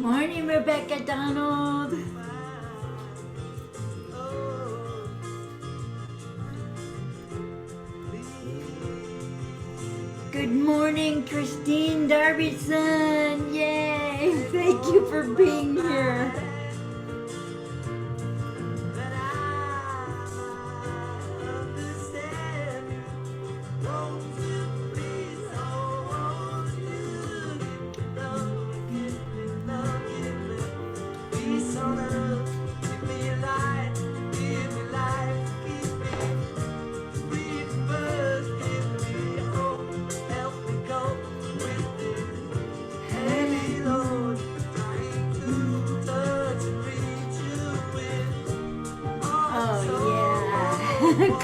morning, Rebecca Donald. Good morning, Christine Darbyson. Yay! Thank you for being here.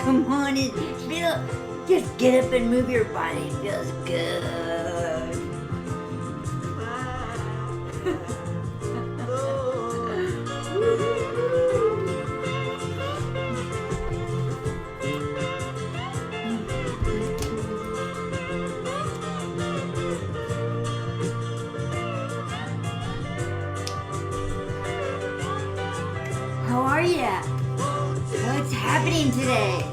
Come on, just get up and move your body. It feels good. How are you? What's happening today?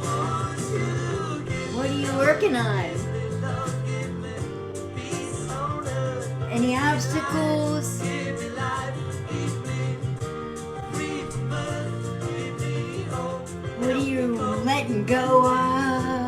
What are you working on? Any obstacles? What are you letting go of?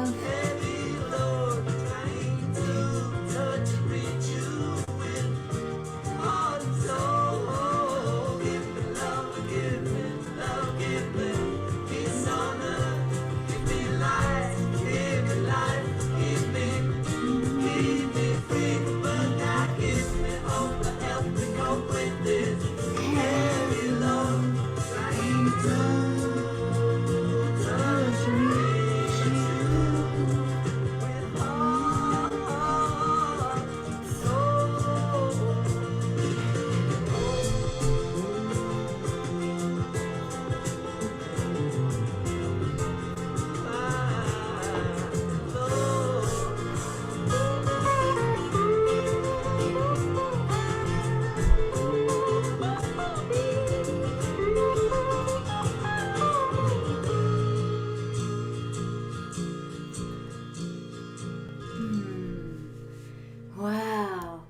Wow.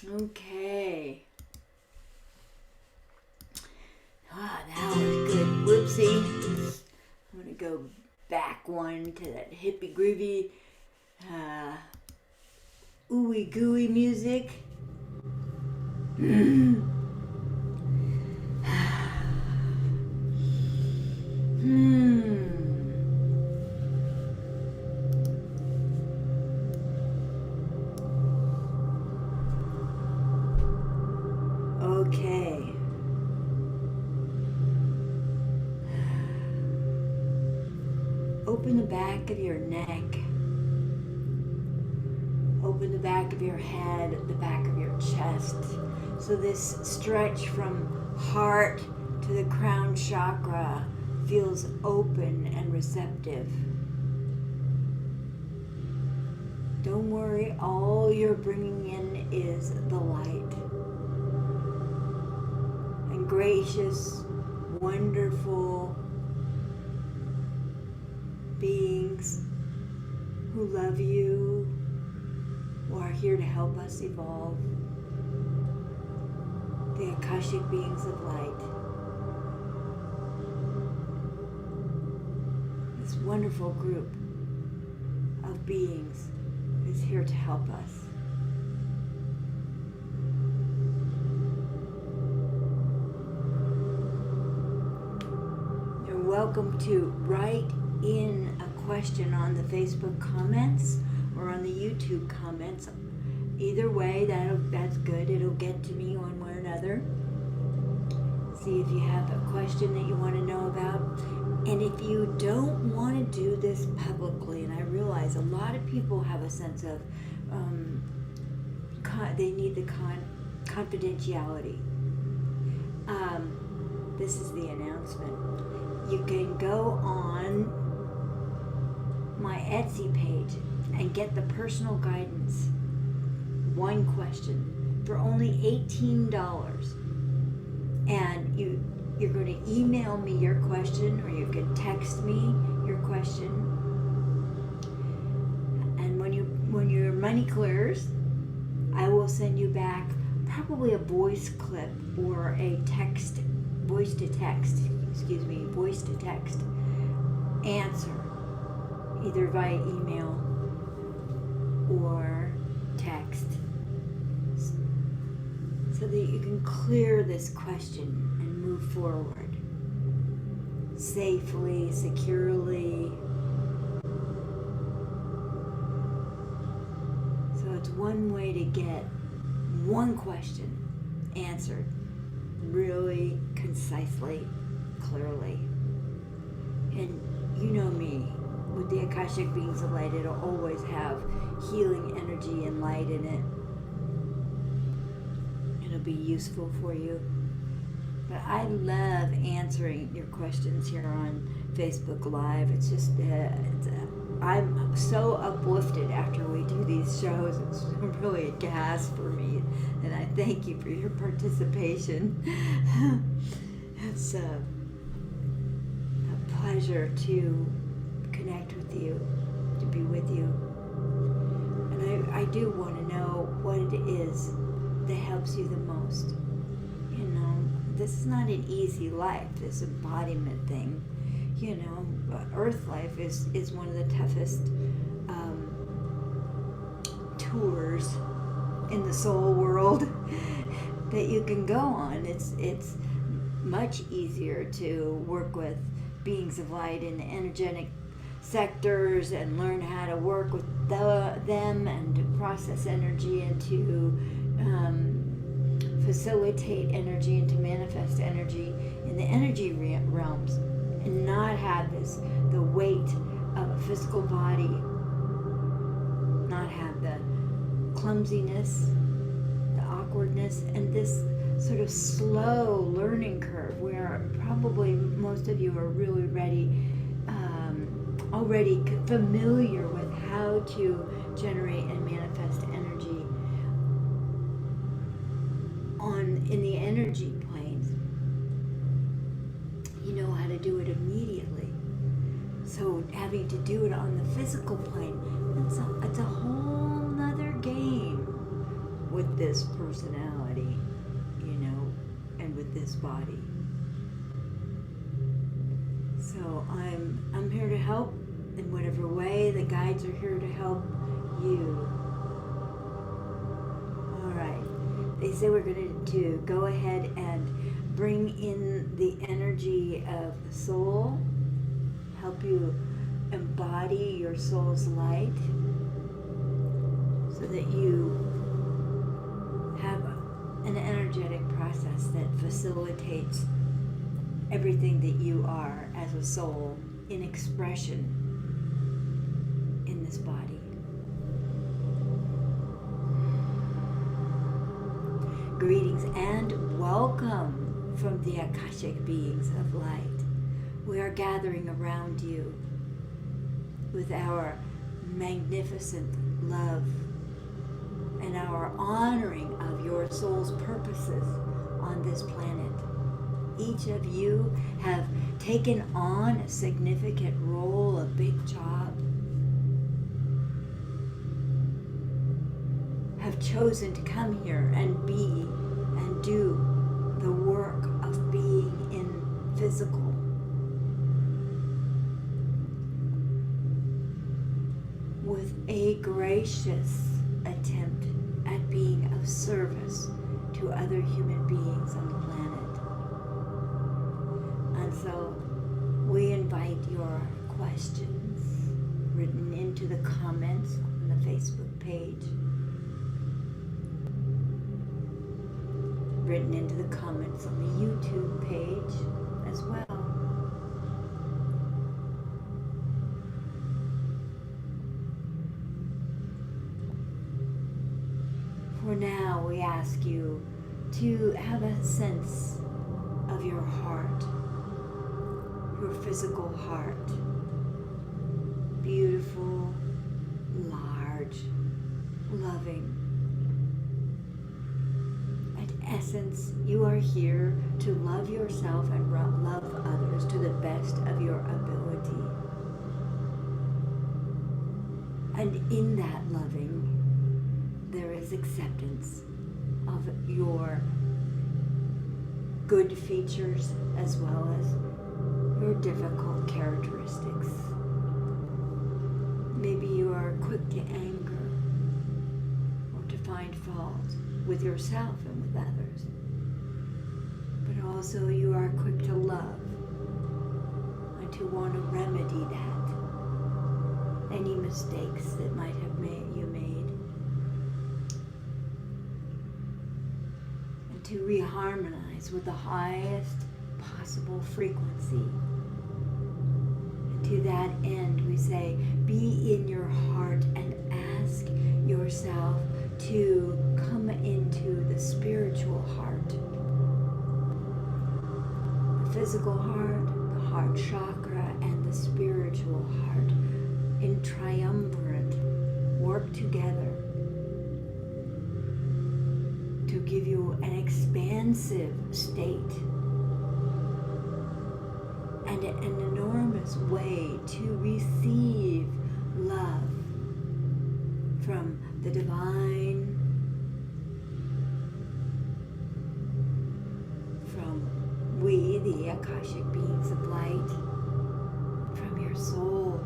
Okay. Ah, that was good. Whoopsie. I'm gonna go back one to that hippie groovy, ooey gooey music. Okay. Open the back of your neck. Open the back of your head, the back of your chest. So this stretch from heart to the crown chakra feels open and receptive. Don't worry, all you're bringing in is the light. And gracious, wonderful beings who love you, who are here to help us evolve. The Akashic beings of light. This wonderful group of beings is here to help us. You're welcome to write in a question on the Facebook comments or on the YouTube comments. Either way, that's good. It'll get to me one way or another. See if you have a question that you want to know about. And if you don't want to do this publicly, and I realize a lot of people have a sense of they need the confidentiality. This is the announcement. You can go on my Etsy page and get the personal guidance. One question. for only $18. And you're going to email me your question, or you can text me your question. And when your money clears, I will send you back probably a voice clip or a voice to text answer, either via email or text, so that you can clear this question and move forward safely, securely. So it's one way to get one question answered really concisely, clearly. And you know me, with the Akashic Beings of Light, it'll always have healing energy and light in it. It'll be useful for you. But I love answering your questions here on Facebook Live. It's just, I'm so uplifted after we do these shows. It's really a gas for me. And I thank you for your participation. It's a pleasure to connect with you, to be with you. And I do want to know what it is that helps you the most. You know, this is not an easy life, this embodiment thing. You know, Earth life is one of the toughest tours in the soul world that you can go on. It's much easier to work with beings of light in the energetic sectors and learn how to work with them and to process energy and to facilitate energy and to manifest energy in the energy realms, and not have the weight of a physical body, not have the clumsiness, the awkwardness, and this sort of slow learning curve where probably most of you are really already familiar with how to generate and manifest energy in the energy planes. You know how to do it immediately. So having to do it on the physical plane, it's a whole nother game with this personality, you know, and with this body. So I'm here to help in whatever way. The guides are here to help you. All right. They say we're going to go ahead and bring in the energy of the soul, help you embody your soul's light so that you have an energetic process that facilitates everything that you are as a soul in expression in this body. Greetings and welcome from the Akashic Beings of Light. We are gathering around you with our magnificent love and our honoring of your soul's purposes on this planet. Each of you have taken on a significant role, a big job, have chosen to come here and be and do the work of being in physical. With a gracious attempt at being of service to other human beings on the planet. And so we invite your questions written into the comments on the Facebook page, written into the comments on the YouTube page as well. For now, we ask you to have a sense of your heart, your physical heart. Beautiful, large, loving. essence, you are here to love yourself and love others to the best of your ability. And in that loving, there is acceptance of your good features as well as your difficult characteristics. Maybe you are quick to anger or to find fault with yourself and with others. But also you are quick to love and to want to remedy that. Any mistakes that might have you made. And to reharmonize with the highest possible frequency. And to that end we say, be in your heart and ask yourself to come into the spiritual heart. The physical heart, the heart chakra, and the spiritual heart in triumvirate work together to give you an expansive state and an enormous way to receive love from the divine, from we, the Akashic beings of light, from your soul,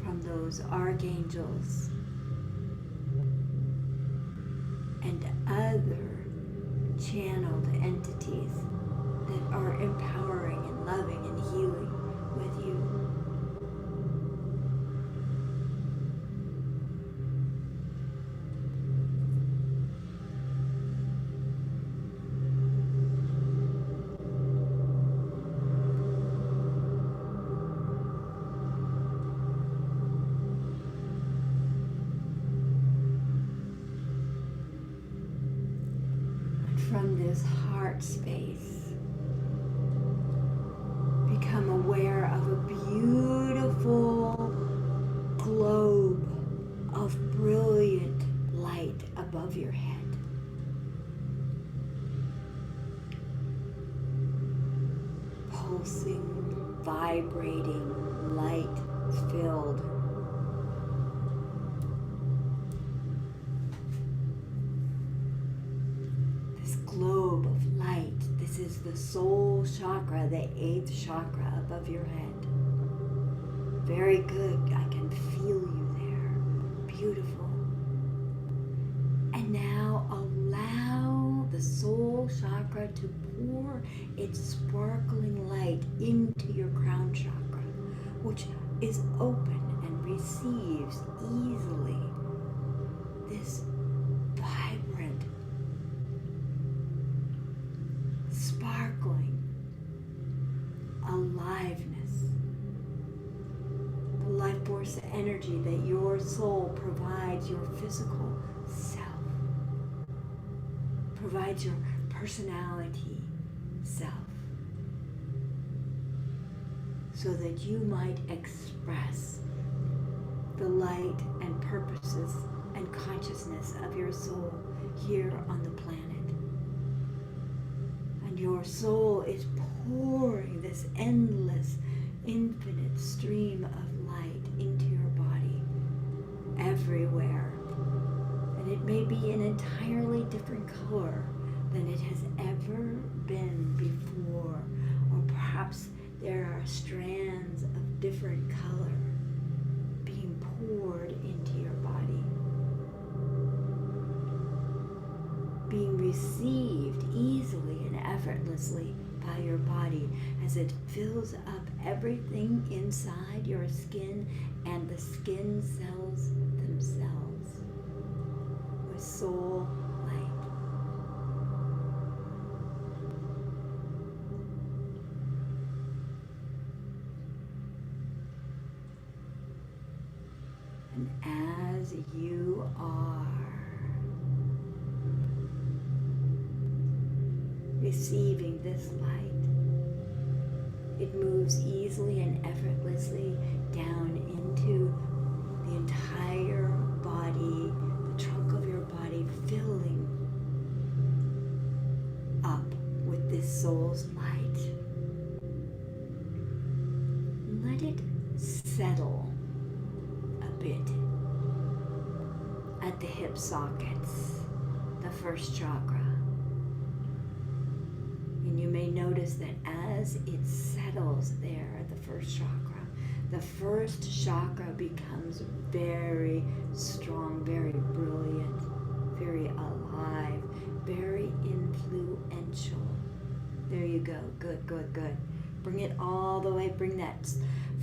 from those archangels and other channeled entities that are empowering and loving and healing with you. From this heart space, become aware of a beautiful globe of brilliant light above your head. Pulsing, vibrating, light-filled. Globe of light. This is the soul chakra, the 8th chakra above your head. Very good. I can feel you there. Beautiful. And now allow the soul chakra to pour its sparkling light into your crown chakra, which is open and receives easily this vibrant, sparkling aliveness, the life force energy that your soul provides your physical self, provides your personality self, so that you might express the light and purposes and consciousness of your soul here on the planet. Your soul is pouring this endless, infinite stream of light into your body, everywhere. And it may be an entirely different color than it has ever been before. Or perhaps there are strands of different color being poured into your body, being received easily and effortlessly by your body as it fills up everything inside your skin and the skin cells themselves with soul light. And as you are receiving this light, it moves easily and effortlessly down into the entire body, the trunk of your body, filled soul's light. Let it settle a bit at the hip sockets, the first chakra. And you may notice that as it settles there at the first chakra becomes very strong, very brilliant, very alive, very influential. There you go. Good, good, good. Bring it all the way, bring that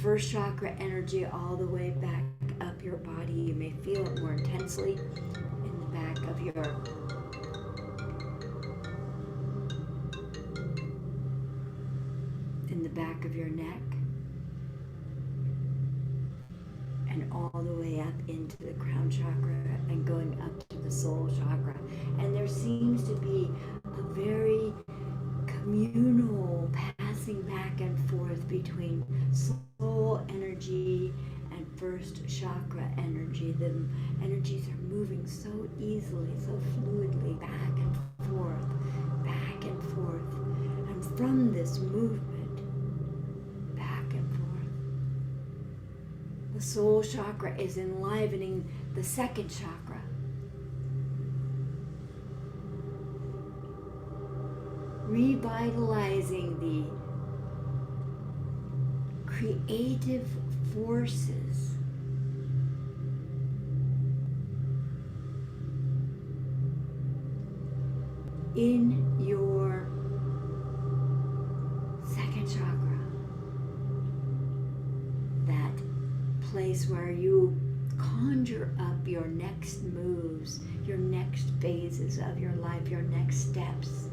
first chakra energy all the way back up your body. You may feel it more intensely in the back of your neck, and all the way up into the crown chakra and going up to the soul chakra. And there seems to be a very communal passing back and forth between soul energy and first chakra energy. The energies are moving so easily, so fluidly, back and forth, back and forth. And from this movement, back and forth, the soul chakra is enlivening the second chakra. Revitalizing the creative forces in your second chakra, that place where you conjure up your next moves, your next phases of your life, your next steps,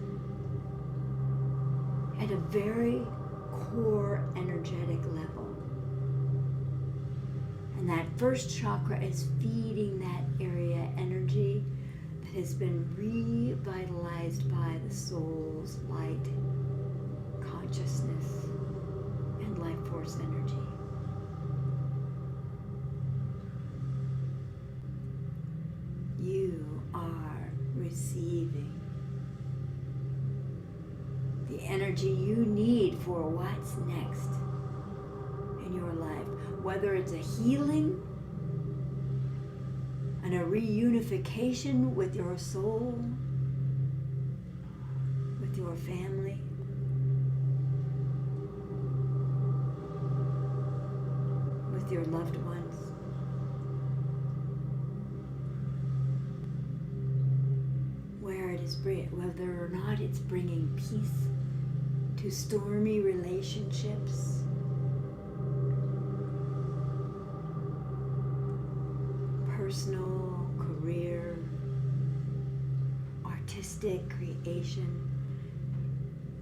at a very core energetic level. And that first chakra is feeding that area energy that has been revitalized by the soul's light, consciousness, and life force energy. You are receiving the energy you need for what's next in your life, whether it's a healing and a reunification with your soul, with your family, with your loved ones. Whether or not it's bringing peace to stormy relationships, personal, career, artistic creation.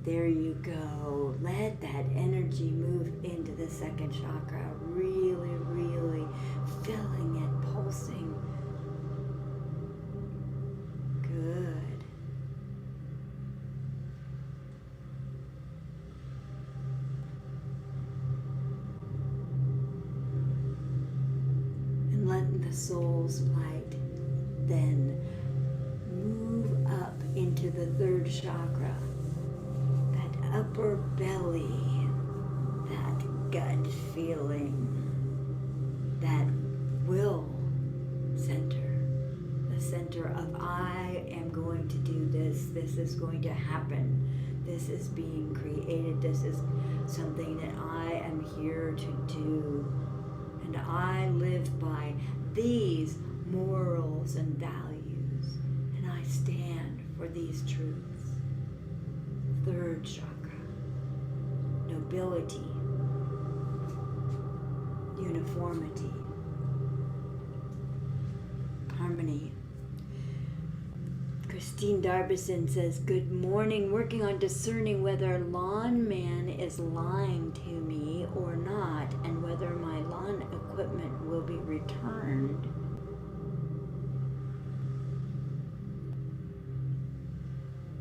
There you go. Let that energy move into the second chakra, really, really filling it, pulsing. Good. Letting the soul's light then move up into the third chakra, that upper belly, that gut feeling, that will center, the center of I am going to do this, this is going to happen, this is being created, this is something that I am here to do. And I live by these morals and values, and I stand for these truths. Third chakra, nobility, uniformity, harmony. Christine Darbison says, good morning, working on discerning whether Lawn Man is lying to me or not, and whether my lawn equipment will be returned.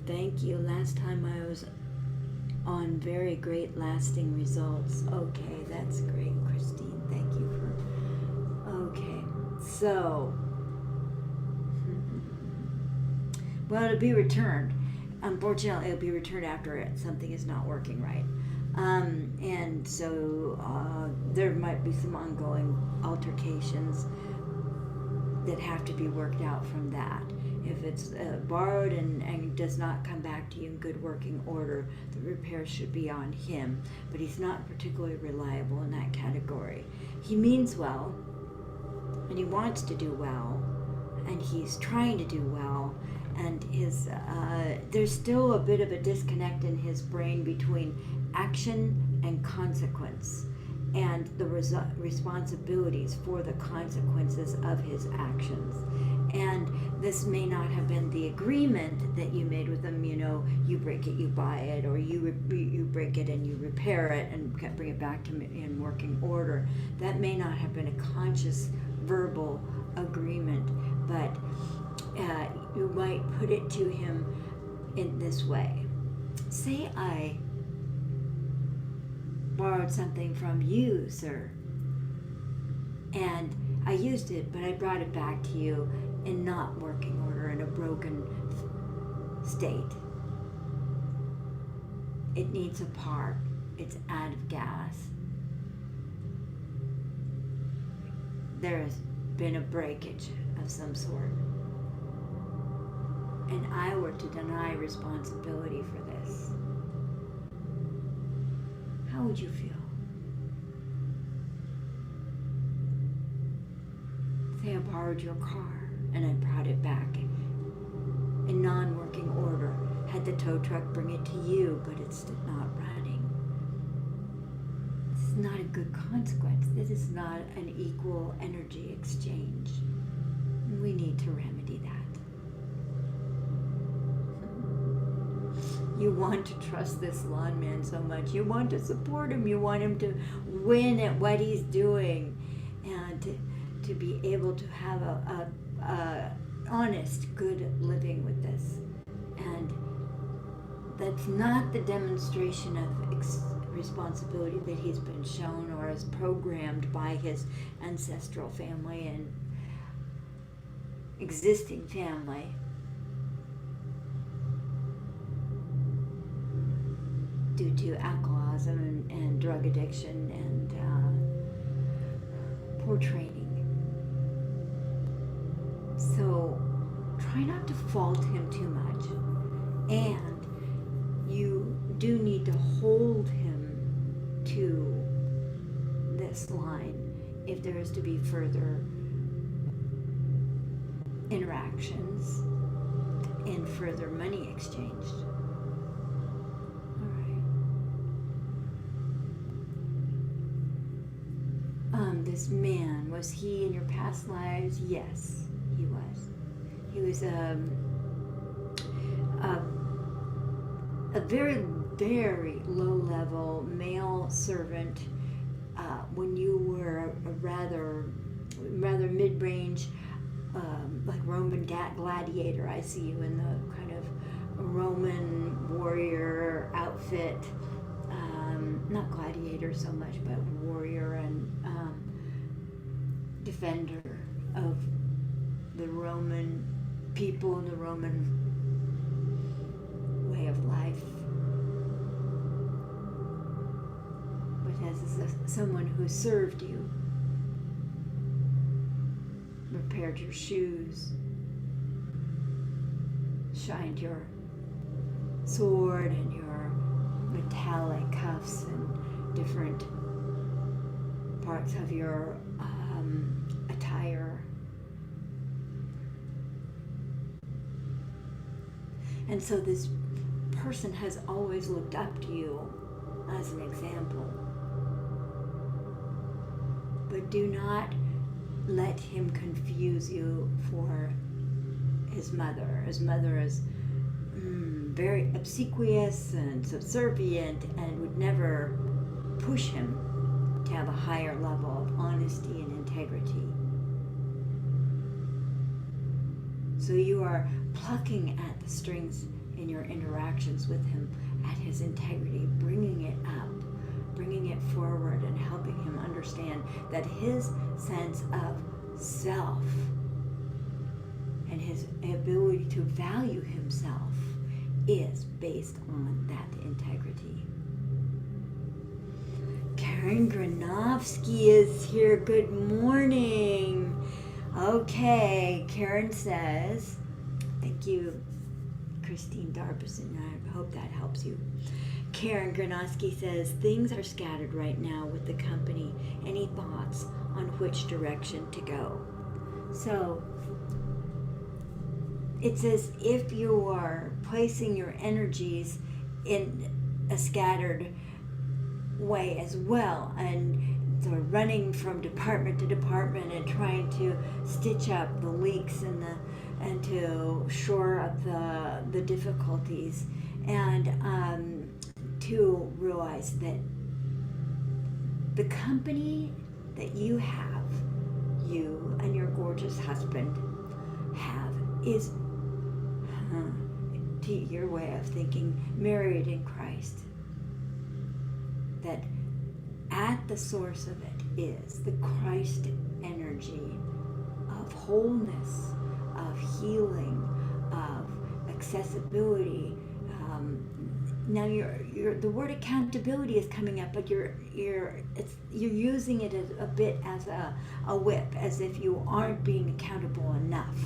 Thank you. Last time I was on very great lasting results. Okay, that's great, Christine. Thank you for... Okay, so... Well, to be returned. unfortunately, it'll be returned after something is not working right. And so there might be some ongoing altercations that have to be worked out from that. If it's borrowed and does not come back to you in good working order, the repair should be on him. But he's not particularly reliable in that category. He means well, and he wants to do well, and he's trying to do well, and there's still a bit of a disconnect in his brain between action and consequence, and the responsibilities for the consequences of his actions. And this may not have been the agreement that you made with him, you break it, you buy it, or you break it and you repair it and bring it back to in working order. That may not have been a conscious verbal agreement, but you might put it to him in this way. Say I borrowed something from you, sir, and I used it, but I brought it back to you in not working order, in a broken state. It needs a part. It's out of gas. There has been a breakage of some sort. And I were to deny responsibility for this. How would you feel? Say I borrowed your car and I brought it back in non-working order. Had the tow truck bring it to you, but it's not running. This is not a good consequence. This is not an equal energy exchange. We need to remedy that. You want to trust this lawn man so much. You want to support him. You want him to win at what he's doing, and to be able to have a honest, good living with this. And that's not the demonstration of responsibility that he's been shown or is programmed by his ancestral family and existing family. Due to alcoholism and drug addiction and poor training. So try not to fault him too much. And you do need to hold him to this line if there is to be further interactions and further money exchanged. This man, was he in your past lives? Yes, he was. He was a very, very low-level male servant when you were a rather mid-range, like Roman gladiator. I see you in the kind of Roman warrior outfit. Not gladiator so much, but warrior and defender of the Roman people and the Roman way of life. But as someone who served you, repaired your shoes, shined your sword and your metallic cuffs and different parts of your attire. And so this person has always looked up to you as an example. But do not let him confuse you for his mother. His mother is very obsequious and subservient and would never push him to have a higher level of honesty and integrity. So you are plucking at the strings in your interactions with him, at his integrity, bringing it up, bringing it forward, and helping him understand that his sense of self and his ability to value himself is based on that integrity. Karen Granovsky is here. Good morning. Okay, Karen says, thank you, Christine Darbyson. I hope that helps you. Karen Granovsky says, things are scattered right now with the company. Any thoughts on which direction to go? So, it's as if you are placing your energies in a scattered way as well, and sort of running from department to department and trying to stitch up the leaks and to shore up the difficulties, and to realize that the company that you have, you and your gorgeous husband have, is, to your way of thinking, married in Christ. That at the source of it is the Christ energy of wholeness, of healing, of accessibility. Now, the word accountability is coming up, but you're using it as a bit as a whip, as if you aren't being accountable enough,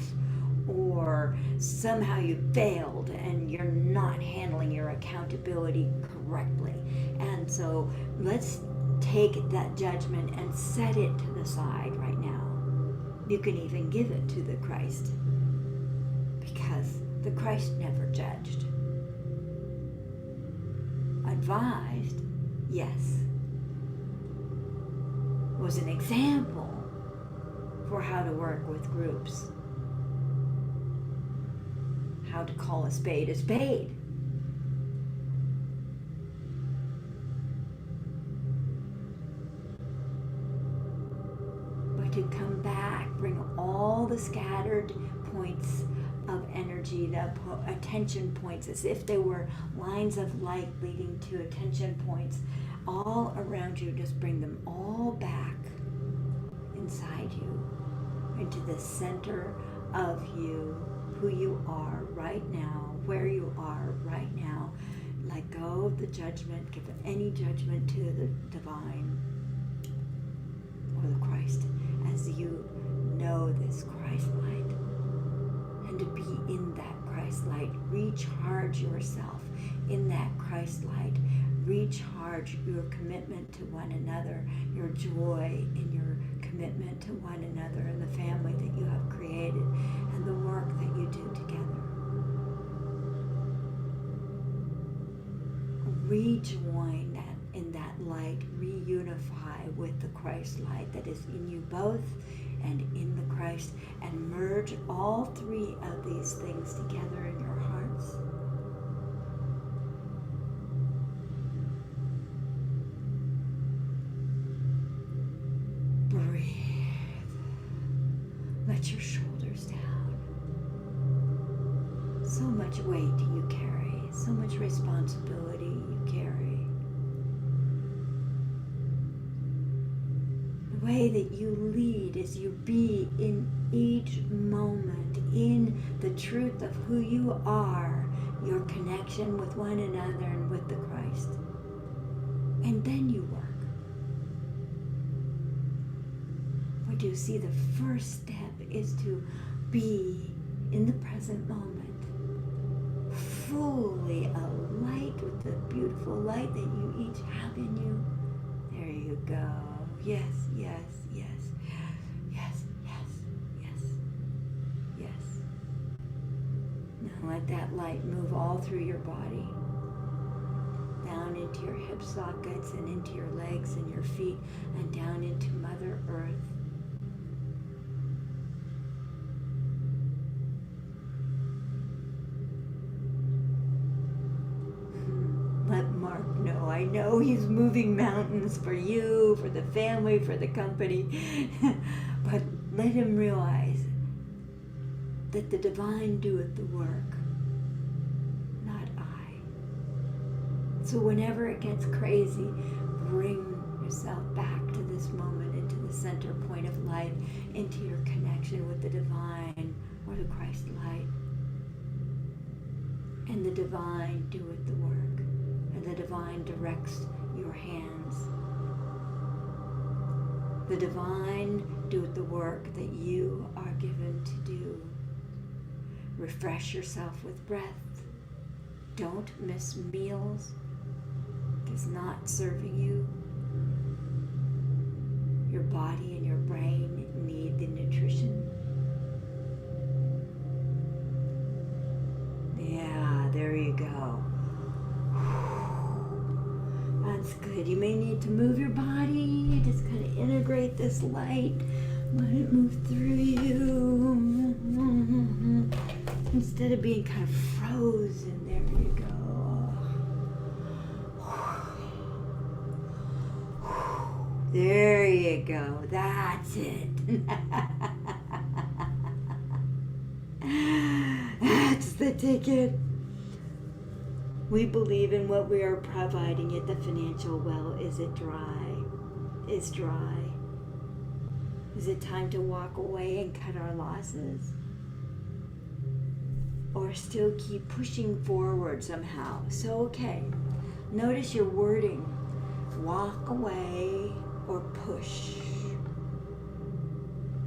or somehow you failed and you're not handling your accountability correctly. And so let's take that judgment and set it to the side right now. You can even give it to the Christ, because the Christ never judged. Advised, yes. Was an example for how to work with groups. How to call a spade a spade. But to come back, bring all the scattered points of energy, the attention points, as if they were lines of light leading to attention points all around you. Just bring them all back inside you, into the center of you, who you are right now, where you are right now. Let go of the judgment, give any judgment to the divine or the Christ, as you know this Christ light. And to be in that Christ light, recharge yourself in that Christ light. Recharge your commitment to one another, your joy in your commitment to one another and the family that you have created and the work that you do together. Rejoin that in that light, reunify with the Christ light that is in you both and in the Christ, and merge all three of these things together in your hearts. Breathe. Let your shoulders down. So much weight you carry, so much responsibility you carry. The way that you lead is you be in each moment in the truth of who you are, your connection with one another and with the Christ. And then you work. What you see, the first step is to be in the present moment, fully alight with the beautiful light that you each have in you. There you go. Yes, yes, yes, yes, yes, yes, yes. Now let that light move all through your body, down into your hip sockets and into your legs and your feet and down into Mother Earth. Let Mark know. I know he's moving mountains for you, for the family, for the company. But let him realize that the divine doeth the work, not I. So whenever it gets crazy, bring yourself back to this moment, into the center point of light, into your connection with the divine or the Christ light. and the divine doeth the work, and the divine directs your hands. The divine doeth the work that you are given to do. Refresh yourself with breath. Don't miss meals. It's not serving you. Your body and your brain need the nutrition. Yeah, there you go. That's good. You may need to move your body. Just kind of integrate this light. Let it move through you. Instead of being kind of frozen, there you go. There you go. That's it. That's the ticket. We believe in what we are providing, yet the financial well is dry. Is dry. Is it time to walk away and cut our losses? Or still keep pushing forward somehow? So, okay. Notice your wording. Walk away or push.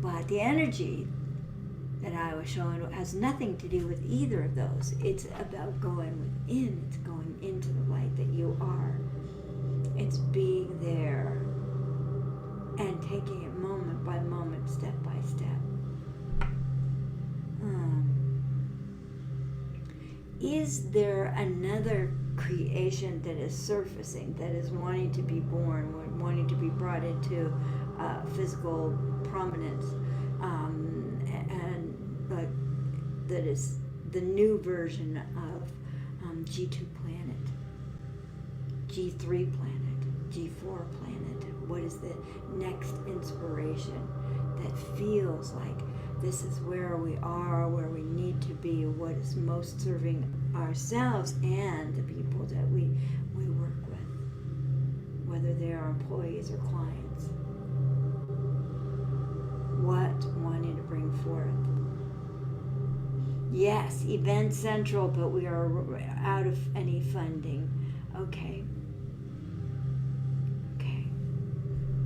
But the energy that I was showing has nothing to do with either of those. It's about going within. It's going into the light that you are. It's being there and taking it moment by moment, step by step. Is there another creation that is surfacing, that is wanting to be born, wanting to be brought into physical prominence, and that is the new version of G2 planet, G3 planet, G4 planet? What is the next inspiration that feels like this is where we are, where we need to be, what is most serving ourselves and the people that we work with, whether they are employees or clients? What wanting to bring forth? Yes, Event Central, but we are out of any funding. Okay.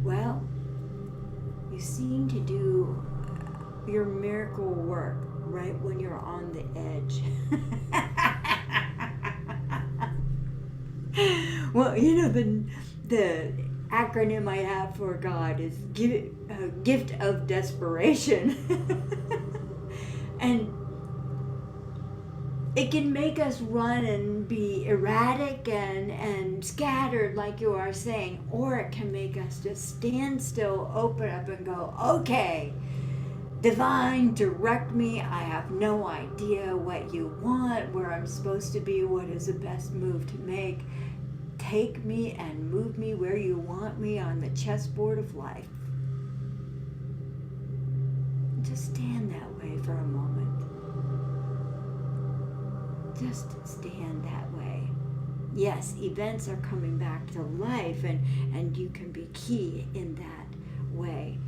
Well, you seem to do your miracle work right when you're on the edge. Well, the acronym I have for God is gift of desperation. And it can make us run and be erratic and scattered, like you are saying, or it can make us just stand still, open up, and go, okay, divine, direct me. I have no idea what you want, where I'm supposed to be, what is the best move to make. Take me and move me where you want me on the chessboard of life. Just stand that way for a moment. Just stand that way. Yes, events are coming back to life, and you can be key in that way.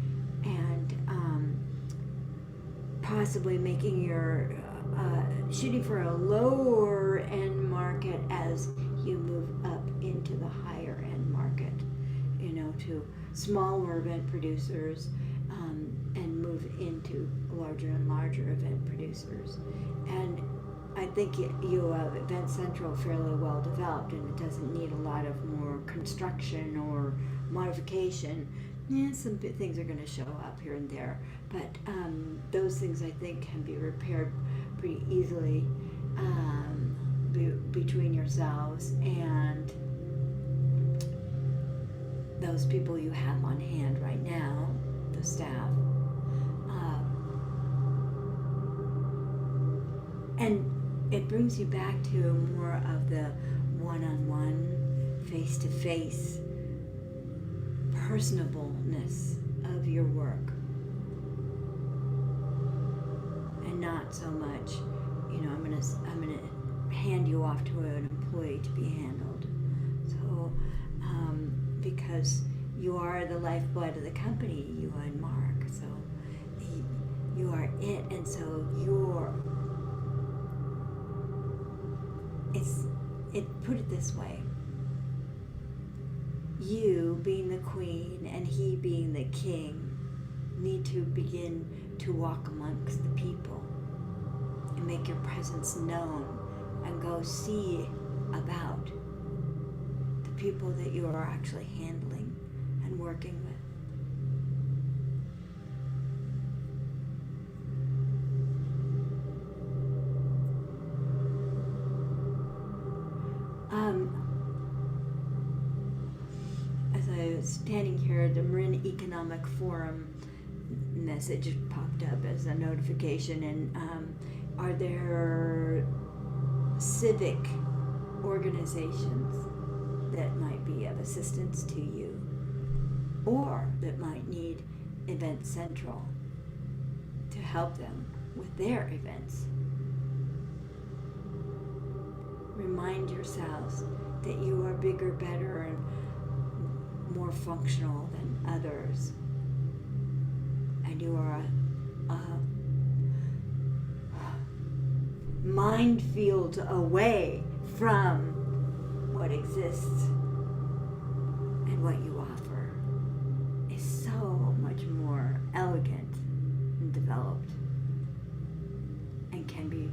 And possibly making your shooting for a lower end market as you move up into the higher end market, to smaller event producers, and move into larger and larger event producers. And I think you have Event Central fairly well developed, and it doesn't need a lot of more construction or modification. Some things are going to show up here and there, but those things I think can be repaired pretty easily between yourselves and those people you have on hand right now, the staff. And it brings you back to more of the one-on-one, face-to-face personableness of your work, and not so much, I'm gonna hand you off to an employee to be handled. So, because you are the lifeblood of the company, you and Mark. So you are it, and so put it this way. You being the queen and he being the king need to begin to walk amongst the people and make your presence known and go see about the people that you are actually handling and working with. As I was standing here, the Marin Economic Forum message popped up as a notification, and are there civic organizations that might be of assistance to you or that might need Event Central to help them with their events? Remind yourselves that you are bigger, better, and more functional than others. And you are a minefield away from what exists, and what you offer is so much more elegant and developed and can be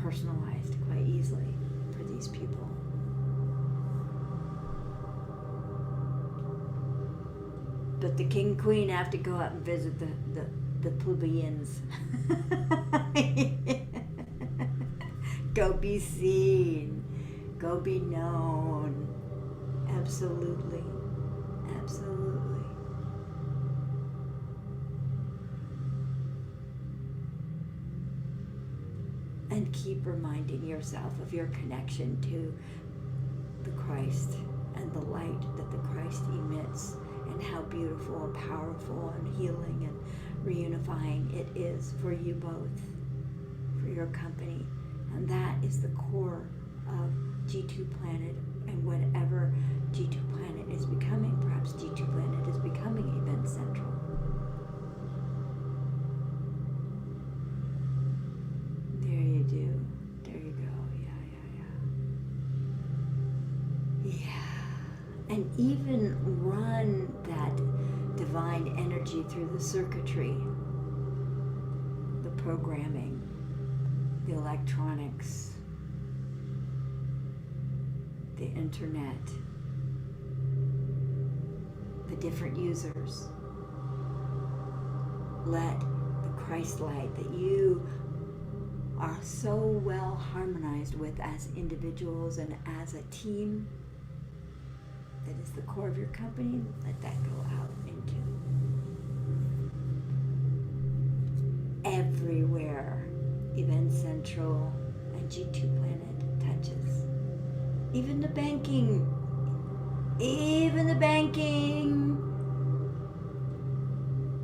personalized quite easily for these people. But the king and queen have to go out and visit the plebeians. Go be seen. Go be known. Absolutely. Absolutely. And keep reminding yourself of your connection to the Christ and the light that the Christ emits, and how beautiful and powerful and healing and reunifying it is for you both, for your company. And that is the core of G2 Planet, and whatever G2 Planet is becoming. Perhaps G2 Planet is becoming Event Central. There you do. There you go. Yeah. And even run that divine energy through the circuitry, the programming, the electronics, the internet, the different users. Let the Christ light that you are so well harmonized with as individuals and as a team, that is the core of your company, let that go out into everywhere Event Central and G2 Planet touches. Even the banking.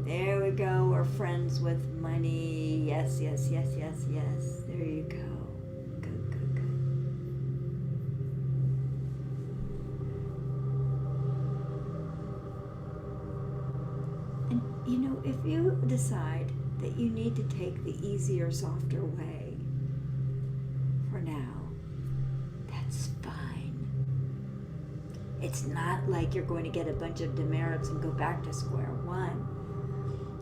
There we go. We're friends with money. Yes. There you go. Good. And if you decide that you need to take the easier, softer way for now, that's fine. It's not like you're going to get a bunch of demerits and go back to square one.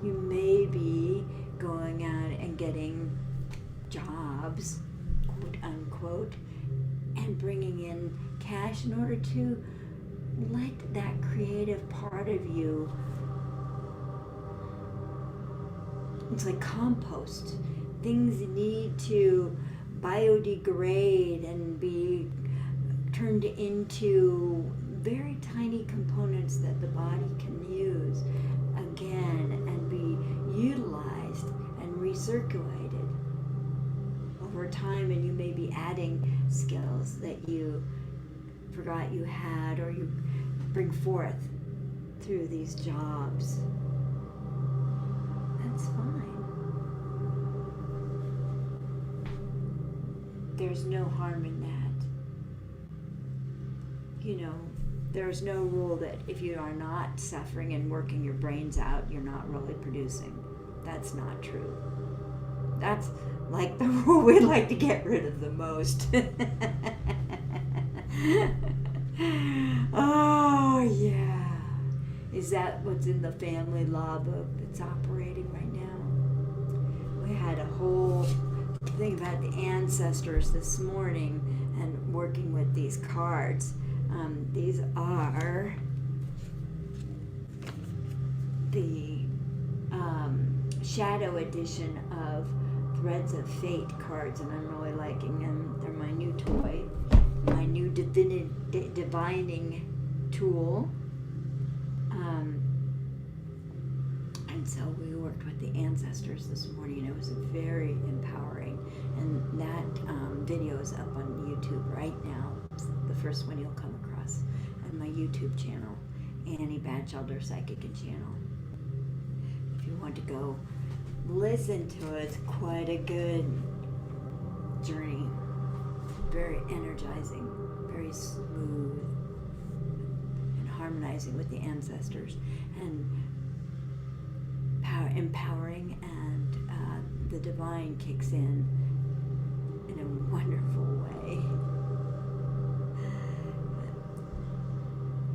You may be going out and getting jobs, quote unquote, and bringing in cash in order to let that creative part of you, it's like compost. Things need to biodegrade and be turned into very tiny components that the body can use again and be utilized and recirculated over time. And you may be adding skills that you forgot you had, or you bring forth through these jobs. That's fine. There's no harm in that. There's no rule that if you are not suffering and working your brains out, you're not really producing. That's not true. That's like the rule we'd like to get rid of the most. Oh, yeah. Is that what's in the family law book that's operating right now? We had a whole thing about the ancestors this morning and working with these cards. These are the shadow edition of Threads of Fate cards, and I'm really liking them. They're my new toy, my new divining tool. And so we worked with the ancestors this morning. It was very empowering, and that video is up on YouTube right now. It's the first one you'll come across on my YouTube channel, Annie Batchelder Psychic and Channel. If you want to go listen to it, it's quite a good journey. Very energizing, very smooth, and harmonizing with the ancestors, and empowering, and the divine kicks in a wonderful way.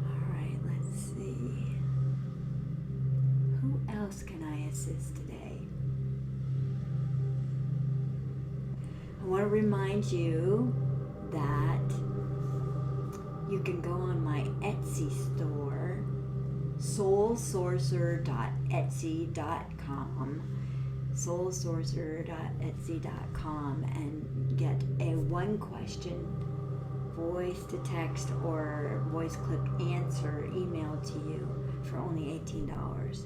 All right, let's see. Who else can I assist today? I want to remind you that you can go on my Etsy store, soulsorcerer.etsy.com, and get a one question voice to text or voice clip answer emailed to you for only $18.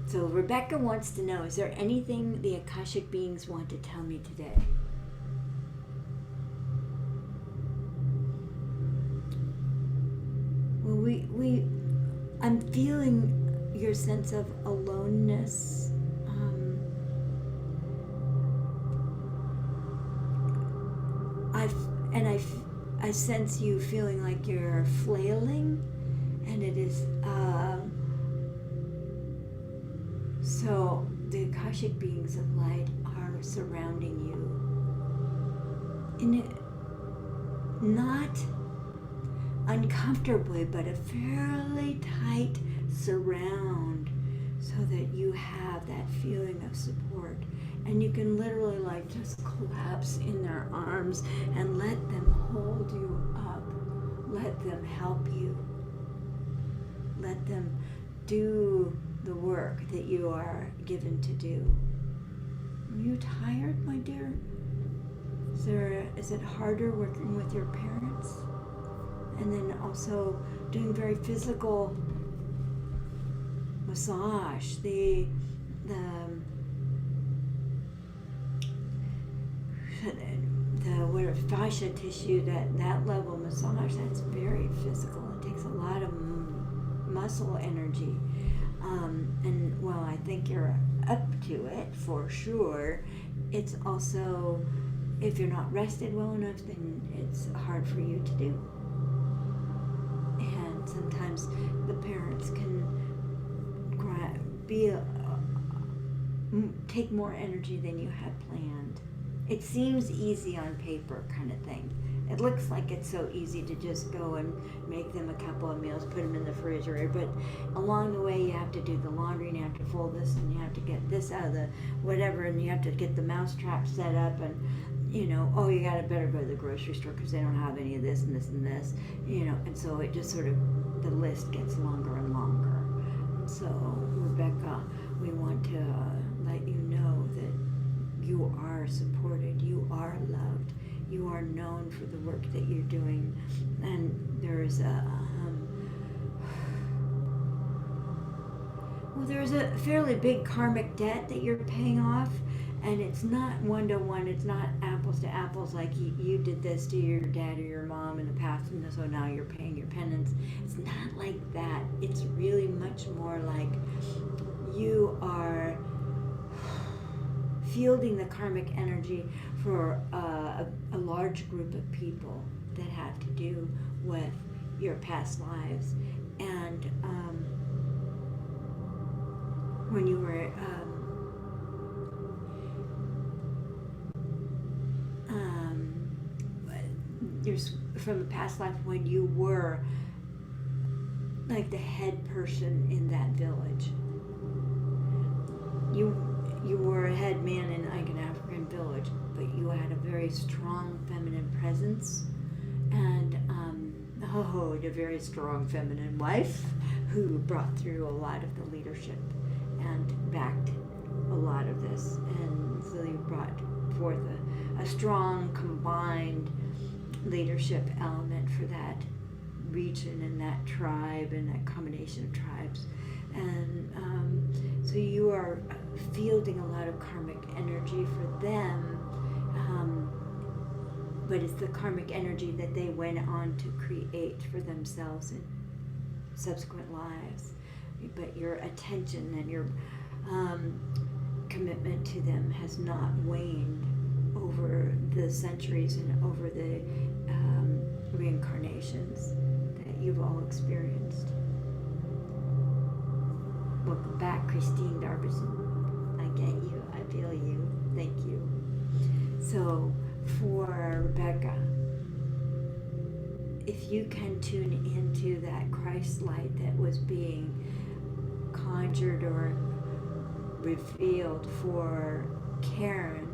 So Rebecca wants to know, is there anything the Akashic beings want to tell me today? Well, I'm feeling your sense of aloneness. I sense you feeling like you're flailing, and it is so the Akashic beings of light are surrounding you in it, not uncomfortably, but a fairly tight surround, so that you have that feeling of support, and you can literally like just collapse in their arms and let them hold you up, let them help you, let them do the work that you are given to do. Are you tired, my dear? Is it harder working with your parents? And then also doing very physical massage, the fascia tissue, that level of massage, that's very physical. It takes a lot of muscle energy. And while I think you're up to it for sure, it's also, if you're not rested well enough, then it's hard for you to do. And sometimes the parents can take more energy than you had planned. It seems easy on paper, kind of thing. It looks like it's so easy to just go and make them a couple of meals, put them in the refrigerator, but along the way you have to do the laundry, and you have to fold this, and you have to get this out of the whatever, and you have to get the mousetrap set up, and you better go to the grocery store because they don't have any of this and this and this, and so it just sort of, the list gets longer and longer. So Rebecca, we want to let you know that you are supported, you are loved, you are known for the work that you're doing, and there's a fairly big karmic debt that you're paying off, and it's not one-to-one, it's not apples to apples, like you did this to your dad or your mom in the past, and so now you're paying your penance. It's not like that. It's really much more like you are fielding the karmic energy for a large group of people that have to do with your past lives. And when you were There's from a past life when you were like the head person in that village. You were a head man in like an African village, but you had a very strong feminine presence, and a very strong feminine wife who brought through a lot of the leadership and backed a lot of this, and so you brought forth a strong combined leadership element for that region and that tribe and that combination of tribes. And so you are fielding a lot of karmic energy for them, but it's the karmic energy that they went on to create for themselves in subsequent lives. But your attention and your commitment to them has not waned over the centuries and over the reincarnations that you've all experienced. Welcome back, Christine Darbison. I get you. I feel you. Thank you. So, for Rebecca, if you can tune into that Christ light that was being conjured or revealed for Karen,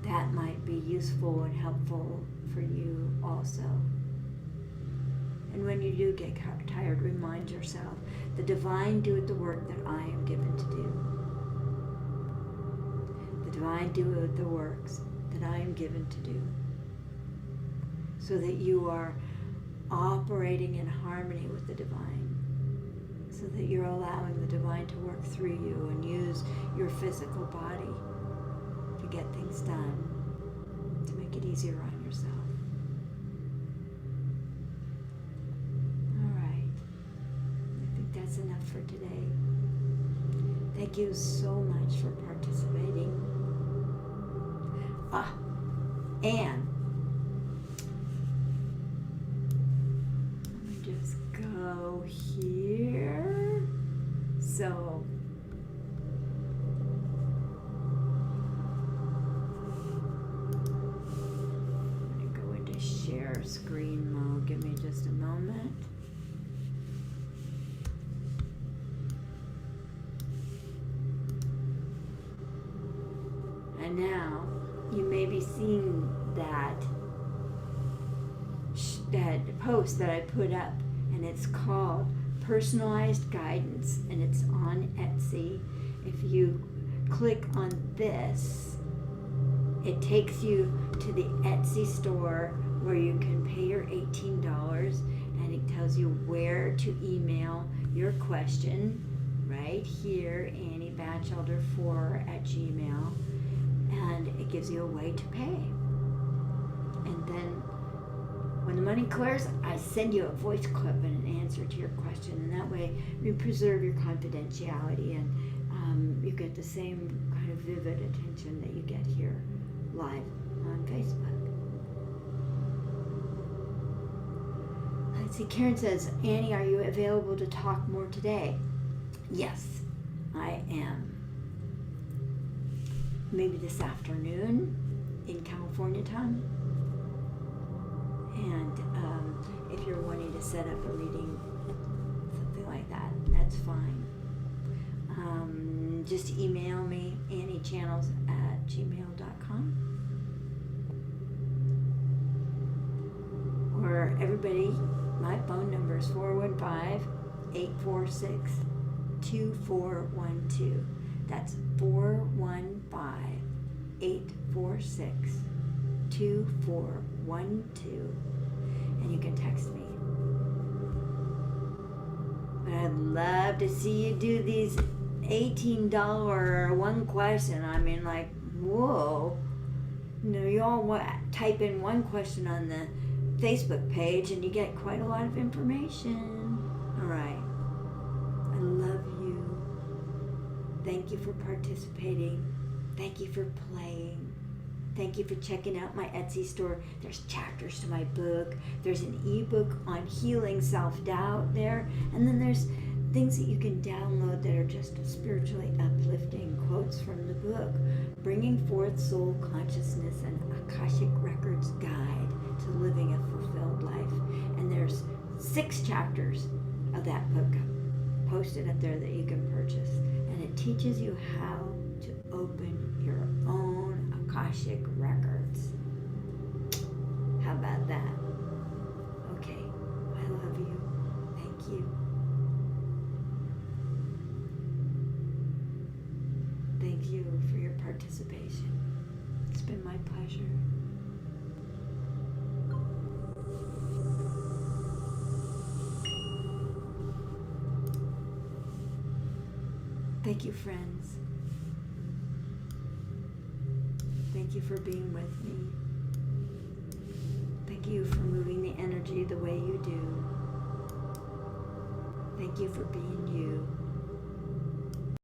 that might be useful and helpful for you also. And when you do get tired, remind yourself, the divine doeth the work that I am given to do. The divine doeth the works that I am given to do. So that you are operating in harmony with the divine. So that you're allowing the divine to work through you and use your physical body to get things done, to make it easier on yourself. That's enough for today. Thank you so much for participating. And let me just go here. So I'm going to go into share screen mode. Give me just a moment. And now you may be seeing that post that I put up, and it's called Personalized Guidance, and it's on Etsy. If you click on this, it takes you to the Etsy store where you can pay your $18, and it tells you where to email your question right here, AnnieBatchelder4@gmail.com. And it gives you a way to pay. And then when the money clears, I send you a voice clip and an answer to your question. And that way you preserve your confidentiality, and you get the same kind of vivid attention that you get here live on Facebook. Let's see, Karen says, Annie, are you available to talk more today? Yes, I am. Maybe this afternoon in California time. And if you're wanting to set up a reading, something like that, that's fine. Just email me, anniechannels@gmail.com. Or everybody, my phone number is 415-846-2412. That's 415-846-2412, and you can text me. But I'd love to see you do these $18 one question. I mean, like, whoa. You know, you all type in one question on the Facebook page and you get quite a lot of information. All right. I love you. Thank you for participating. Thank you for playing. Thank you for checking out my Etsy store. There's chapters to my book. There's an ebook on healing self-doubt there. And then there's things that you can download that are just spiritually uplifting, quotes from the book, Bringing Forth Soul Consciousness, and Akashic Records Guide to Living a Fulfilled Life. And there's 6 chapters of that book posted up there that you can purchase. And it teaches you how to open your own Akashic Records. How about that? Okay, I love you. Thank you. Thank you for your participation. It's been my pleasure. Thank you, friends. Thank you for being with me.